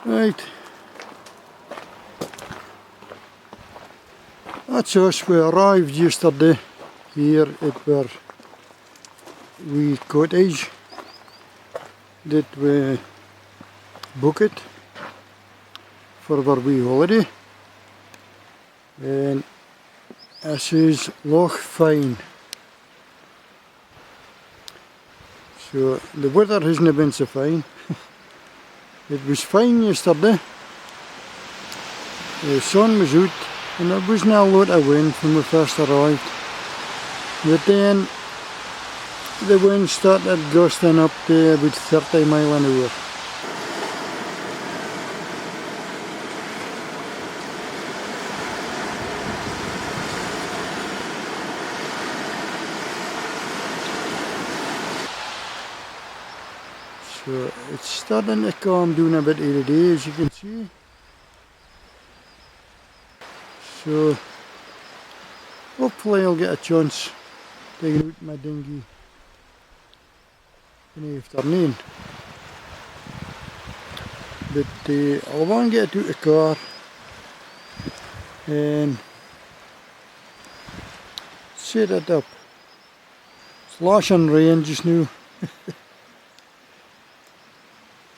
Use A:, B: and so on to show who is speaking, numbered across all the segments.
A: Right, that's us. We arrived yesterday here at our wee cottage that we booked for our wee holiday, and this is Loch Fyne. So the weather hasn't been so fine. It was fine yesterday. The sun was out and there wasn't a lot of wind when we first arrived. But then the wind started gusting up to about 30 miles an hour. So it's starting to calm down a bit every day, as you can see. So hopefully I'll get a chance to get out my dinghy in the afternoon. But I want to get out the car and set it up. It's lashing rain just now.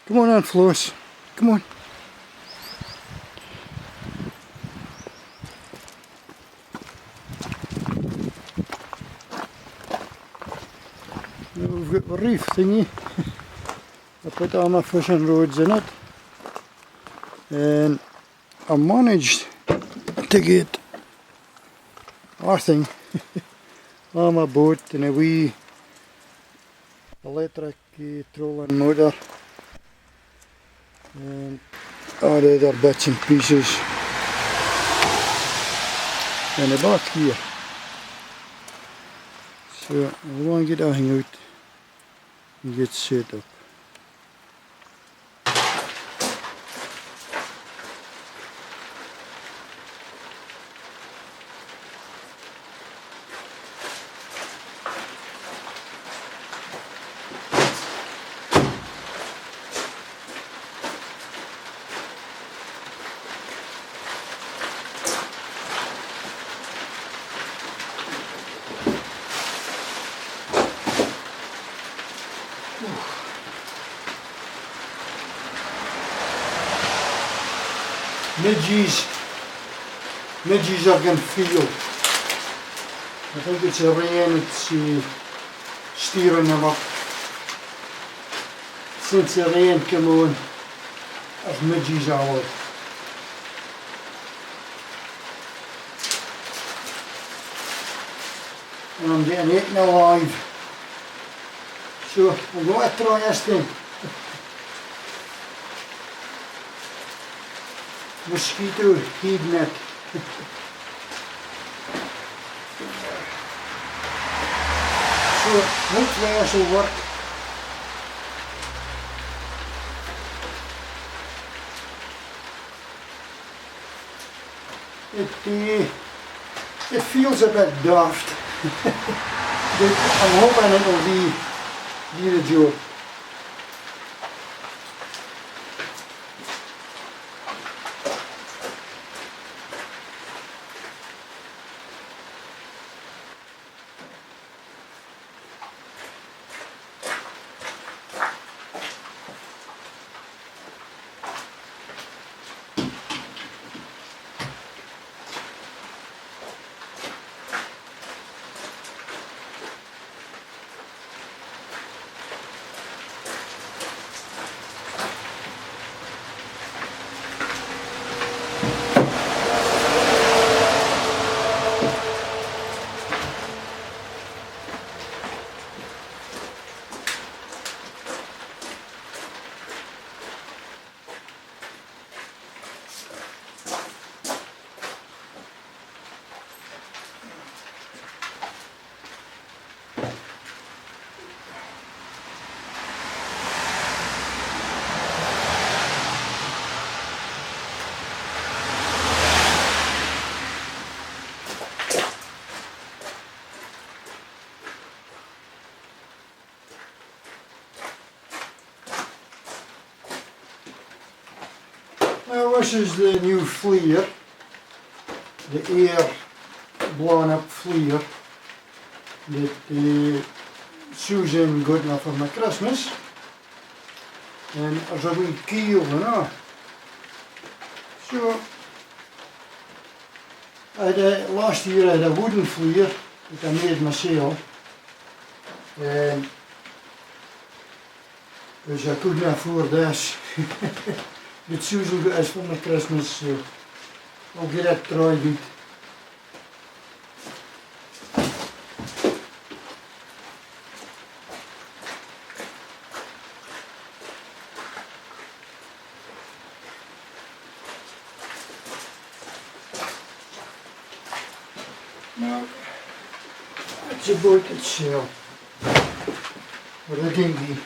A: Come on, Floss. Come on. Now we've got the reef thingy. I put all my fishing rods in it. And I managed to get our thing on my boat in a wee electric trolling motor. And all the other bits and pieces in the back here. So I want to get everything out and get set up. Midges are going to feel. I think it's the rain, it's steering them up. Since the rain came on, there's midges all out. And I'm getting eaten alive. So I'm going to try this thing. Mosquito heat net. So hopefully this will work. It feels a bit daft, but I'm hoping it will be the job. this is the new flare, the air blown up flare that Susan got me for my Christmas. And there's a wee key over now. So, last year I had a wooden flare that I made myself. And because I couldn't afford this. But Susan got us for my Christmas, so I'll get it tried out. Now, that's a boat itself, with a dinghy.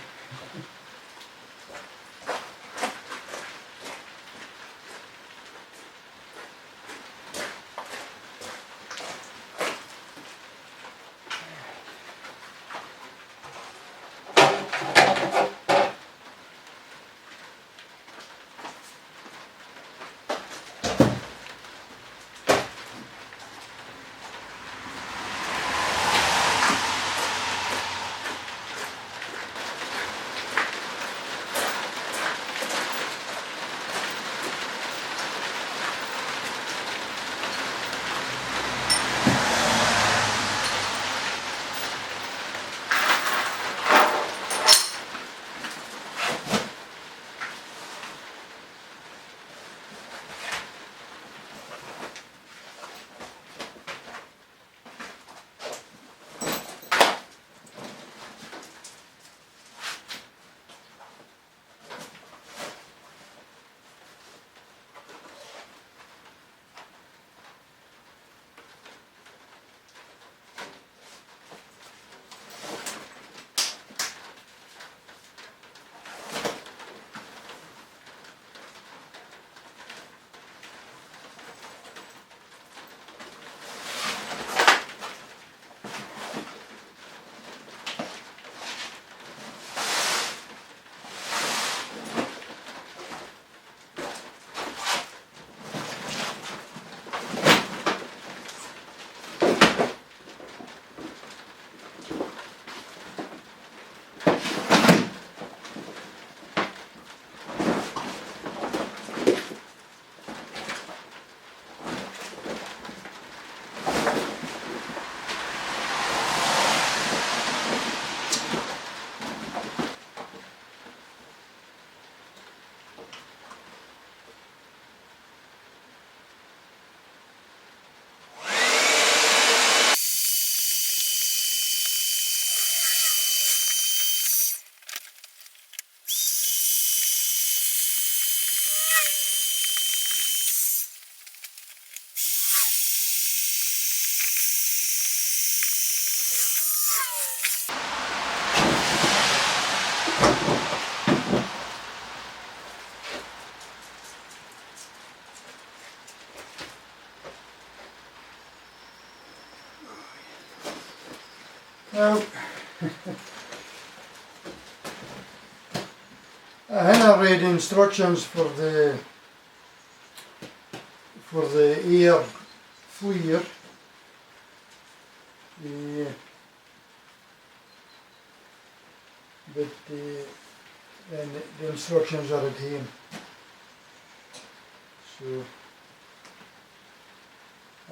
A: Now, I haven't read instructions for the air flare. But and the instructions are at home. So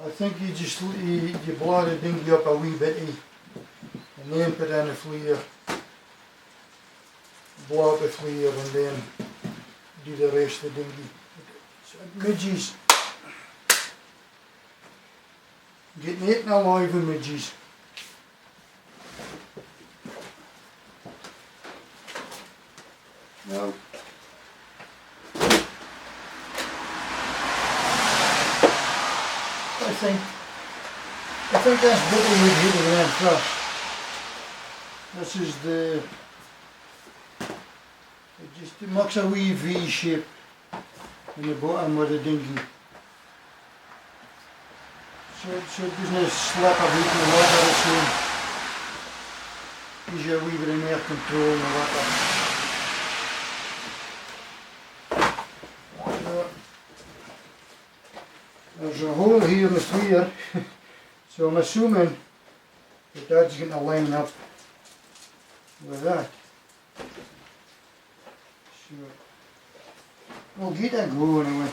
A: I think you just you blow the dinghy up a wee bit and then put in a flare, blow up the flare and then do the rest of the dinghy. So midges, getting eaten alive with midges. Now, I think that's what we would hit it in first. This is it just makes a wee V shape in the bottom of the dinghy. So it doesn't slip about in the water, it gives you a wee bit of air control in the water. there's a hole here in the flare, so I'm assuming that that's going to line up with that. So we'll get that go anyway.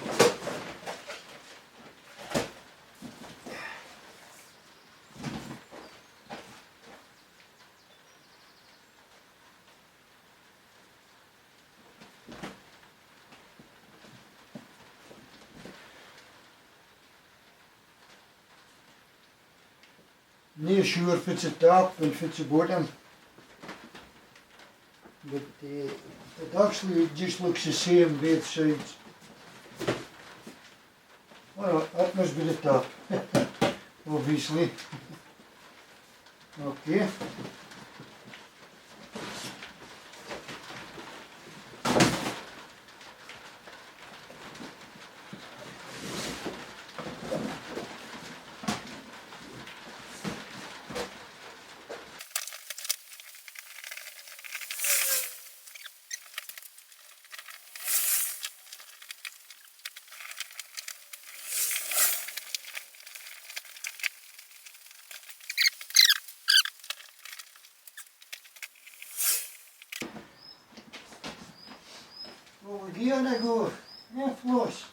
A: Not sure if it's a top and if it's a bottom, but it actually just looks the same both sides. Well, that must be the top, obviously. Okay. Over here I go, and floss.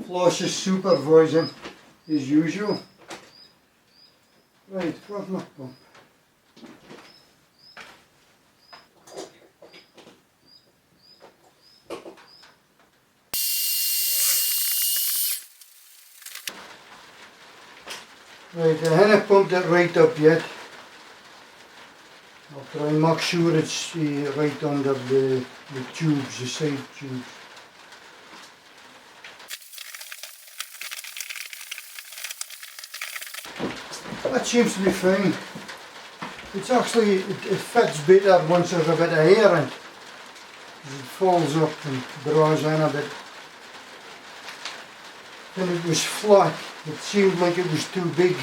A: Floss is supervising as usual. Right, where's my pump? Right, I haven't pumped it right up yet. I'll try and make sure it's right under the tubes, the side tubes. That seems to be fine. It's actually, it fits better once there's a bit of air in it. It falls up and draws in a bit. When it was flat, it seemed like it was too big.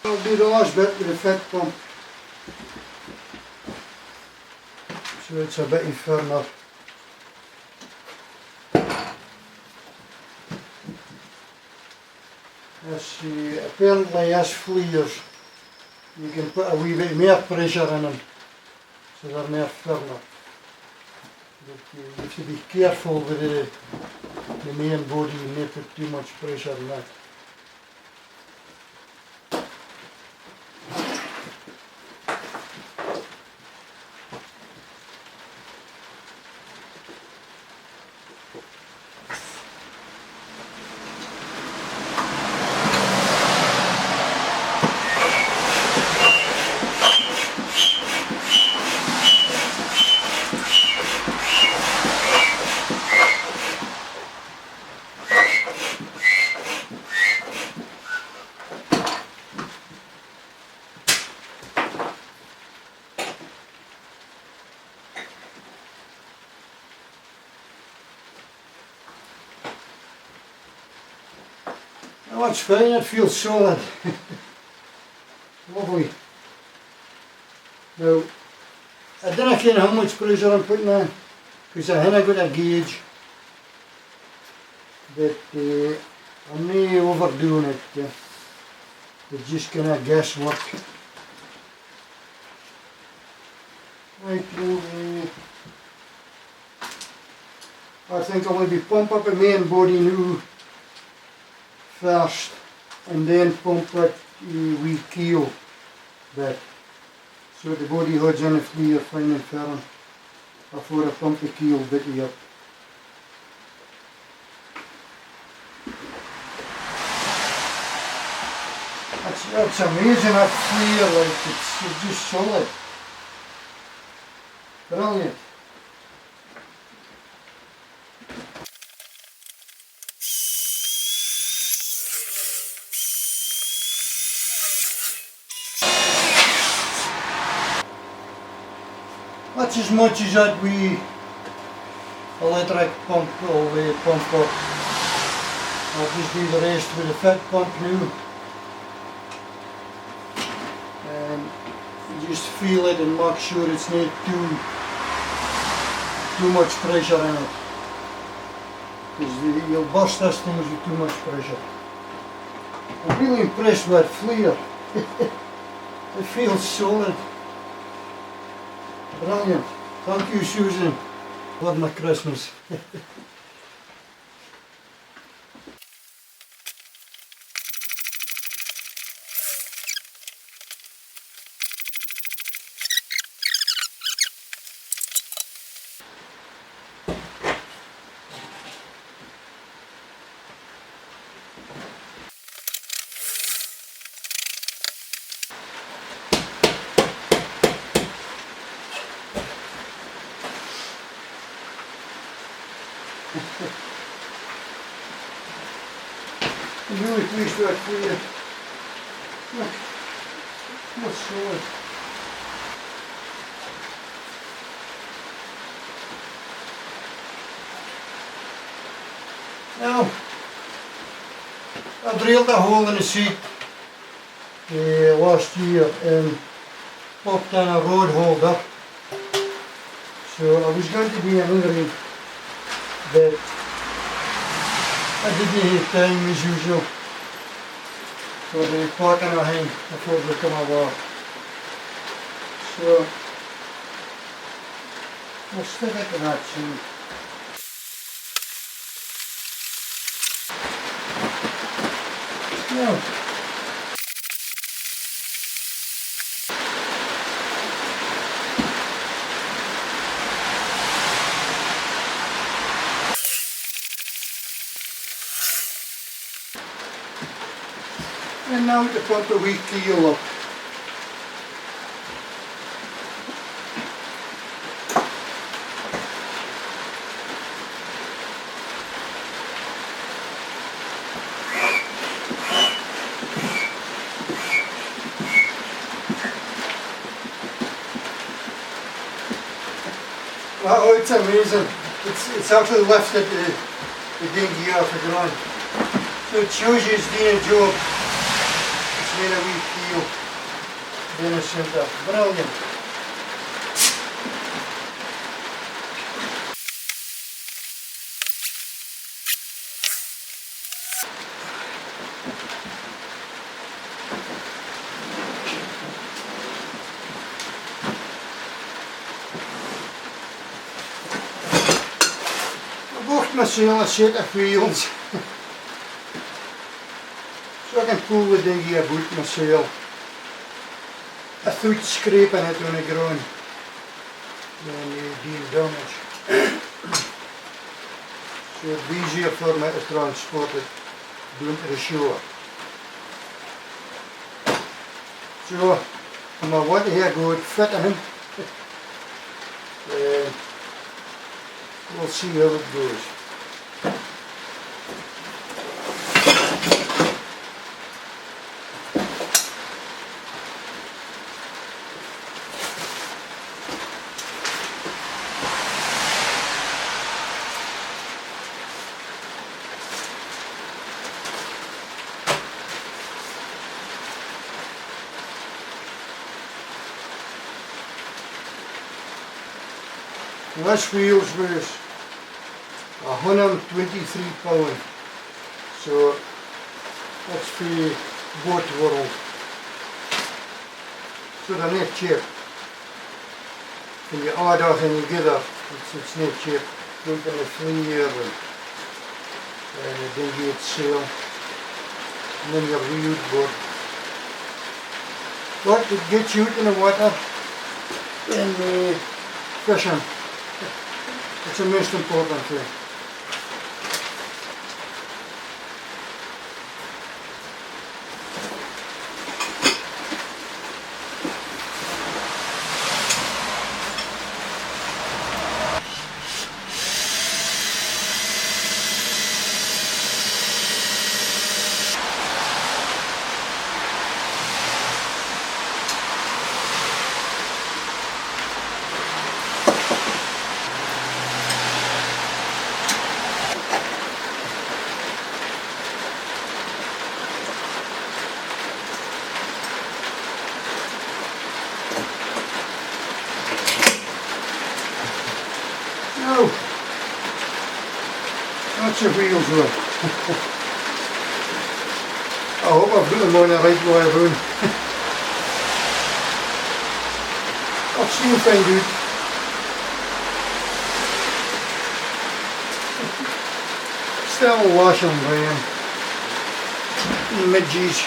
A: I'll do the last bit with the fit pump, so it's a bit firmer. Apparently as flares, you can put a wee bit more pressure in them, so they're more firmer. But you have to be careful with the main body, you may put too much pressure in that. Oh, it's fine, it feels solid. Lovely. Now, I don't care how much pressure I'm putting on, because I haven't got a gauge, but I'm not overdoing it. It's just kind of guesswork. Right, I think I'll maybe pump up the main body now first, and then pump it with keel bit, so the body holds in the flare fine and firm before I pump the keel bit up. That's amazing, that flare, like it's just solid. Brilliant. That's as much as that wee electric pump will pump up. I'll just do the rest with the fit pump now. You just feel it and make sure it's not too much pressure in it. Because you'll burst those things with too much pressure. I'm really impressed with Flare. It feels solid. Brilliant. Thank you, Susan, for my Christmas. I'm really pleased with that Flare. Look, what's solid. Now, I drilled a hole in the seat last year and popped in a rod holder. So I was going to be angry that I didn't have time as usual for the parking ahead before we come over. So I'll stick it to that soon. Now, and now to put the wee keel up. Oh, it's amazing. It's actually lifted the dinghy off the ground. So it shows you it's doing a job. It's made a wee keel in the centre. Brilliant. I bought myself a set of wheels. So I can pull the dinghy about myself. I thought scraping it on the ground then you deal damage. So it's easier for me to transport it down to the shore. So I'm going to want to hear good fitting him. We'll see how it goes. This wheels weighs 123 pounds, so that's for the boat world. So they're not cheap. When you add everything together, it's not cheap. Look at the Flare and the dinghy itself, and then your wheel board. But it gets you out in the water and fishing. It's the most important thing. Now, that's your wheels on. I hope I've got them on the right way around. I'll see if I can do it. Still washing rain. Midges.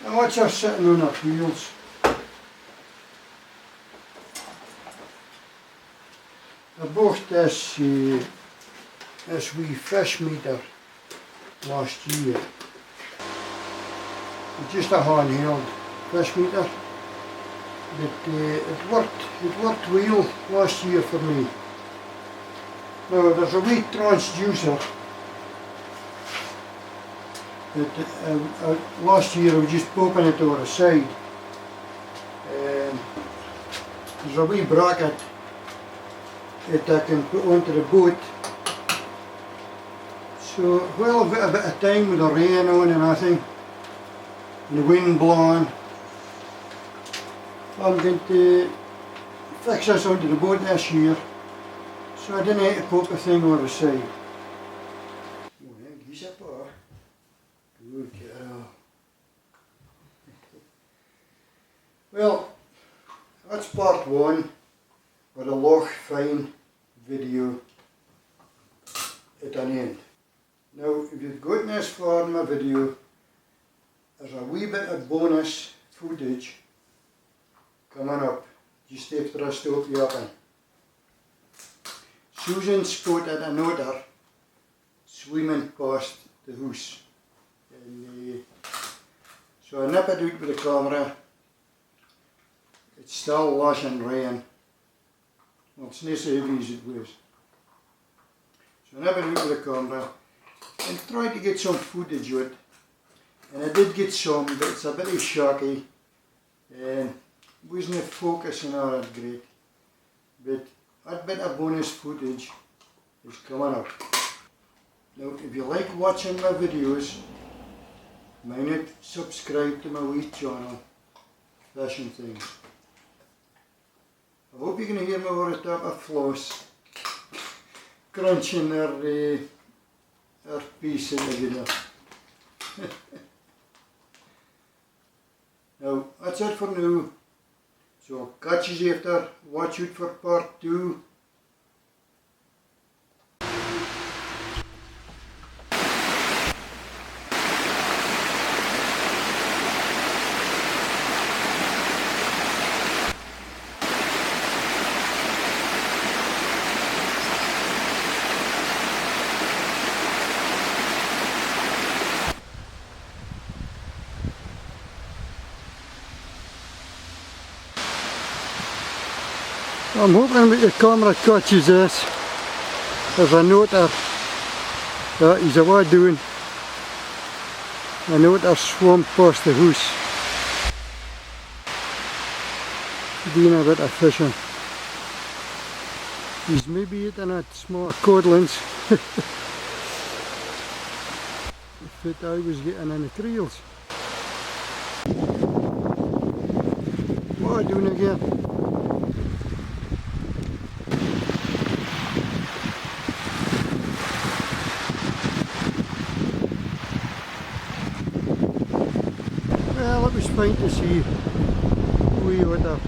A: Now what's us sitting on our wheels? I bought this wee fish meter last year. It's just a handheld fish meter. But it worked well last year for me. Now there's a wee transducer. Last year I was just popping it over the side. There's a wee bracket that I can put onto the boat. So while I've got a bit of time with the rain on and everything, and the wind blowing, I'm going to fix this onto the boat this year, so I didn't have to pop the thing over the side. Good girl. Well, that's part one of the Loch Fyne video at an end. Now, if you've gotten this far in my video, there's a wee bit of bonus footage coming up just after I stop yapping. Susan spotted an otter swimming past the house. And, so I nip it out with the camera. It's still washing rain. Well, it's not so heavy as it was. So I nip it out with the camera and try to get some footage of it. And I did get some, but it's a bit shocky and wasn't focusing all that great. But that bit of bonus footage is coming up. Now, if you like watching my videos, mind it, subscribe to my wee channel, FISHnTHINGS. I hope you can hear me over the top of floss crunching their piece in together. Now, that's it for now. So, catch you after. Watch out for part 2. I'm hoping that the camera catches this. There's a otter that he's away doing. An otter swam past the house, doing a bit of fishing. He's maybe eating at small codlins that I was getting in the trails. What are you doing again? Well, it was fine to see wee otter.